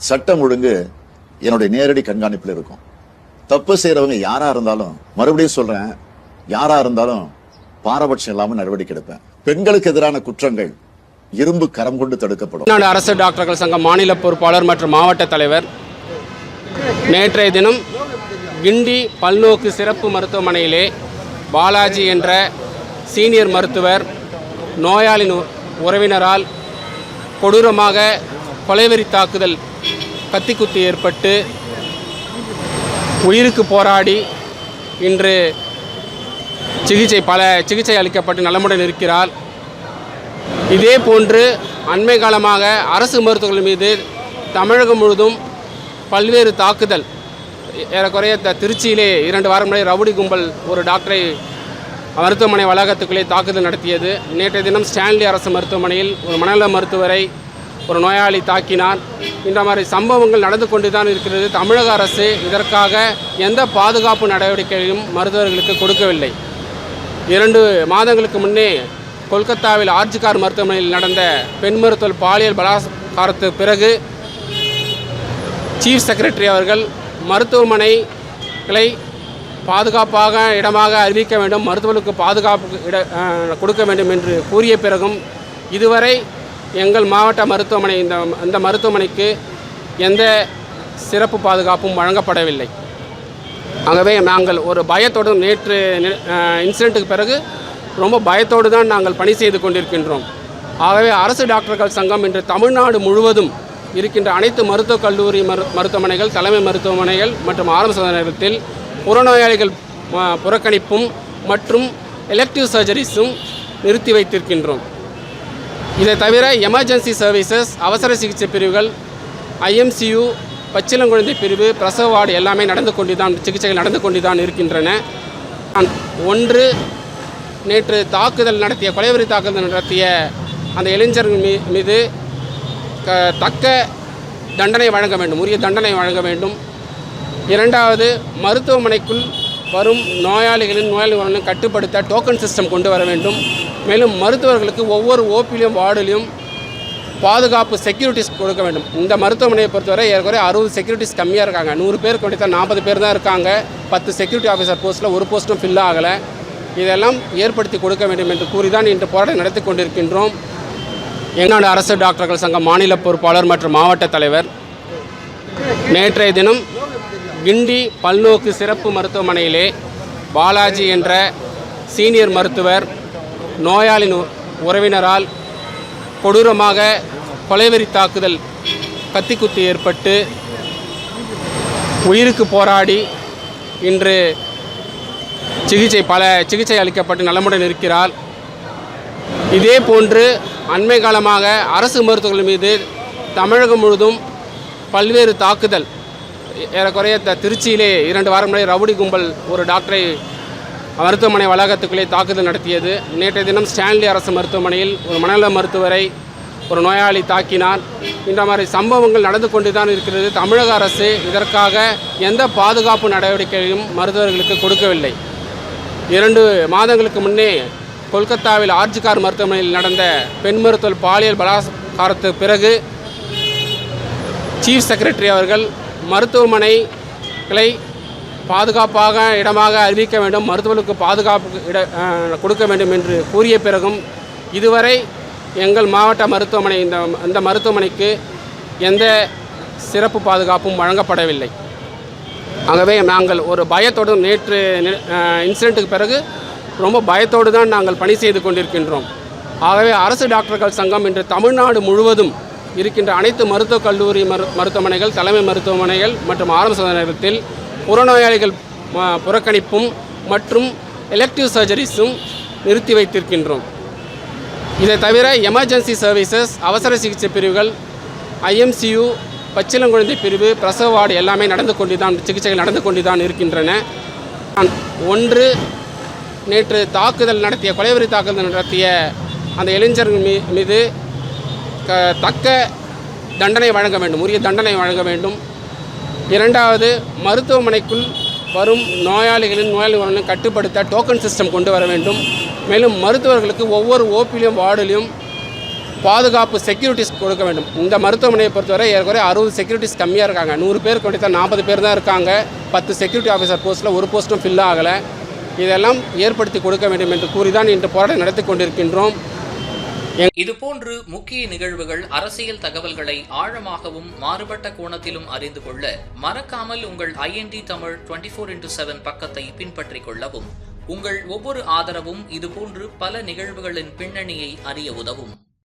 சட்டம் ஒழுங்கு என்னுடைய நேரடி கண்காணிப்பில் இருக்கும். தப்பு செய்யறவங்க யாரா இருந்தாலும், மறுபடியும் சொல்றேன், யாரா இருந்தாலும் பாரபட்சம் இல்லாம நடவடிக்கை எடுப்பேன். பெண்களுக்கு எதிரான குற்றங்கள் இரும்பு கரம் கொண்டு தடுக்கப்படும். தமிழ்நாடு அரசு டாக்டர்கள் சங்க மாநில பொறுப்பாளர் மற்றும் மாவட்ட தலைவர் நேற்றைய தினம் கிண்டி பல்நோக்கு சிறப்பு மருத்துவமனையிலே பாலாஜி என்ற சீனியர் மருத்துவர் நோயாளின் உறவினரால் கொடூரமாக கொலைவெறி தாக்குதல் கத்திக்குத்து ஏற்பட்டு உயிருக்கு போராடி இன்று சிகிச்சை அளிக்கப்பட்டு நலமுடன் இருக்கிறார். இதே போன்று அண்மை காலமாக அரசு மருத்துவர்கள் மீது தமிழகம் முழுவதும் பல்வேறு தாக்குதல், ஏறக்குறைய திருச்சியிலே 2 வாரம் முறை ரவுடி கும்பல் ஒரு டாக்டரை மருத்துவமனை வளாகத்துக்குள்ளே தாக்குதல் நடத்தியது. நேற்றைய தினம் ஸ்டான்லி அரசு மருத்துவமனையில் ஒரு மனநல மருத்துவரை ஒரு நோயாளி தாக்கினார். இந்த மாதிரி சம்பவங்கள் நடந்து கொண்டு தான் இருக்கிறது. தமிழக அரசு இதற்காக எந்த பாதுகாப்பு நடவடிக்கைகளையும் மருத்துவர்களுக்கு கொடுக்கவில்லை. 2 மாதங்களுக்கு முன்னே கொல்கத்தாவில் ஆர்ஜிகார் மருத்துவமனையில் நடந்த பெண் மருத்துவர் பாலியல் பலாத்காரத்துக்கு பிறகு சீஃப் செக்ரட்டரி அவர்கள் மருத்துவமனைகளை பாதுகாப்பாக இடமாக அறிவிக்க வேண்டும், மருத்துவர்களுக்கு பாதுகாப்பு கொடுக்க வேண்டும் என்று கூறிய பிறகும் இதுவரை எங்கள் மாவட்ட மருத்துவமனை இந்த மருத்துவமனைக்கு எந்த சிறப்பு பாதுகாப்பும் வழங்கப்படவில்லை. ஆகவே நாங்கள் ஒரு பயத்தோடு நேற்று இன்சிடெண்ட்டுக்கு பிறகு ரொம்ப பயத்தோடு தான் நாங்கள் பணி செய்து கொண்டிருக்கின்றோம். ஆகவே அரசு டாக்டர்கள் சங்கம் இன்று தமிழ்நாடு முழுவதும் இருக்கின்ற அனைத்து மருத்துவக் கல்லூரி மருத்துவமனைகள், தலைமை மருத்துவமனைகள் மற்றும் ஆரம்ப சுகாதாரத்தில் புறநோயாளிகள் புறக்கணிப்பும் மற்றும் எலெக்டிவ் சர்ஜரிஸும் நிறுத்தி வைத்திருக்கின்றோம். இதை தவிர எமர்ஜென்சி சர்வீசஸ், அவசர சிகிச்சை பிரிவுகள், IMCU, பச்சிளங்குழந்தை பிரிவு, பிரசவ வார்டு எல்லாமே சிகிச்சைகள் நடந்து கொண்டு தான் இருக்கின்றன. ஒன்று, நேற்று கொலைவெறி தாக்குதல் நடத்திய அந்த இளைஞர் மீது தக்க தண்டனை வழங்க வேண்டும், உரிய தண்டனை வழங்க வேண்டும். 2வது, மருத்துவமனைக்குள் வரும் நோயாளிகளின் கட்டுப்படுத்த டோக்கன் சிஸ்டம் கொண்டு வர வேண்டும். மேலும் மருத்துவர்களுக்கு ஒவ்வொரு ஓபிலையும் வார்டிலையும் பாதுகாப்பு செக்யூரிட்டிஸ் கொடுக்க வேண்டும். இந்த மருத்துவமனையை பொறுத்தவரை ஏற்கனவே 60 செக்யூரிட்டிஸ் கம்மியாக இருக்காங்க. 100 பேர் கொடுத்தா 40 பேர் தான் இருக்காங்க. 10 செக்யூரிட்டி ஆஃபீஸர் போஸ்ட்டில் ஒரு போஸ்ட்டும் ஃபில் ஆகலை. இதெல்லாம் ஏற்படுத்தி கொடுக்க வேண்டும் என்று கூறிதான் இன்று போராட்டம் நடத்தி கொண்டிருக்கின்றோம். தமிழ்நாடு அரசு டாக்டர்கள் சங்க மாநில பொறுப்பாளர் மற்றும் மாவட்ட தலைவர் நேற்றைய தினம் கிண்டி பல்நோக்கு சிறப்பு மருத்துவமனையிலே பாலாஜி என்ற சீனியர் மருத்துவர் நோயாளின் உறவினரால் கொடூரமாக கொலைவெறி தாக்குதல் கத்திக்குத்து ஏற்பட்டு உயிருக்கு போராடி இன்று சிகிச்சை அளிக்கப்பட்டு நலமுடன் இருக்கிறார். இதே போன்று அண்மை காலமாக அரசு மருத்துவர்கள் மீது தமிழகம் முழுவதும் பல்வேறு தாக்குதல், ஏறக்குறைய திருச்சியிலே 2 வாரம் முறை ரவுடி கும்பல் ஒரு டாக்டரை மருத்துவமனை வளாகத்துக்குள்ளே தாக்குதல் நடத்தியது. நேற்றைய தினம் ஸ்டான்லி அரசு மருத்துவமனையில் ஒரு மனநல மருத்துவரை ஒரு நோயாளி தாக்கினார். இந்த மாதிரி சம்பவங்கள் நடந்து கொண்டு தான் இருக்கிறது. தமிழக அரசு இதற்காக எந்த பாதுகாப்பு நடவடிக்கைகளையும் மருத்துவர்களுக்கு கொடுக்கவில்லை. 2 மாதங்களுக்கு முன்னே கொல்கத்தாவில் ஆர்ஜிகார் மருத்துவமனையில் நடந்த பெண் மருத்துவர் பாலியல் பலாத்காரத்துக்கு பிறகு சீஃப் செக்ரட்டரி அவர்கள் மருத்துவமனைகளை பாதுகாப்பாக இடமாக அறிவிக்க வேண்டும், மருத்துவர்களுக்கு பாதுகாப்பு கொடுக்க வேண்டும் என்று கூறிய பிறகும் இதுவரை எங்கள் மாவட்ட மருத்துவமனை இந்த மருத்துவமனைக்கு எந்த சிறப்பு பாதுகாப்பும் வழங்கப்படவில்லை. ஆகவே நாங்கள் ஒரு பயத்தோடு நேற்று இன்சிடெண்ட்டுக்கு பிறகு ரொம்ப பயத்தோடு தான் நாங்கள் பணி செய்து கொண்டிருக்கின்றோம். ஆகவே அரசு டாக்டர்கள் சங்கம் இன்று தமிழ்நாடு முழுவதும் இருக்கின்ற அனைத்து மருத்துவக் கல்லூரி மருத்துவமனைகள், தலைமை மருத்துவமனைகள் மற்றும் ஆரம்ப சுகாதாரத்தில் புறநோயாளிகள் புறக்கணிப்பும் மற்றும் எலெக்டிவ் சர்ஜரிஸும் நிறுத்தி வைத்திருக்கின்றோம். இதை தவிர எமர்ஜென்சி சர்வீசஸ், அவசர சிகிச்சை பிரிவுகள், IMCU, பச்சிளங்குழந்தை பிரிவு, பிரசவ வார்டு எல்லாமே சிகிச்சைகள் நடந்து கொண்டு தான் இருக்கின்றன. ஒன்று, நேற்று கொலைவெறி தாக்குதல் நடத்திய அந்த இளைஞர் மீது தக்க தண்டனை வழங்க வேண்டும், உரிய தண்டனை வழங்க வேண்டும். 2வது, மருத்துவமனைக்குள் வரும் நோயாளிகளின் கட்டுப்படுத்த டோக்கன் சிஸ்டம் கொண்டு வர வேண்டும். மேலும் மருத்துவர்களுக்கு ஒவ்வொரு ஓபிலையும் வார்டிலையும் பாதுகாப்பு செக்யூரிட்டிஸ் கொடுக்க வேண்டும். இந்த மருத்துவமனையை பொறுத்தவரை ஏற்கனவே 60 செக்யூரிட்டிஸ் கம்மியாக இருக்காங்க. 100 பேருக்கு வேண்டிய 40 பேர் தான் இருக்காங்க. 10 செக்யூரிட்டி ஆஃபீஸர் போஸ்ட்டில் ஒரு போஸ்ட்டும் ஃபில் ஆகலை. இதெல்லாம் ஏற்படுத்தி கொடுக்க வேண்டும் என்று கூறிதான் இன்று போராட்டம் நடத்தி கொண்டிருக்கின்றோம். இதுபோன்று முக்கிய நிகழ்வுகள், அரசியல் தகவல்களை ஆழமாகவும் மாறுபட்ட கோணத்திலும் அறிந்து கொள்ள மறக்காமல் உங்கள் IND தமிழ் 24/7 பக்கத்தை பின்பற்றிக் கொள்ளவும். உங்கள் ஒவ்வொரு ஆதரவும் இதுபோன்று பல நிகழ்வுகளின் பின்னணியை அறிய உதவும்.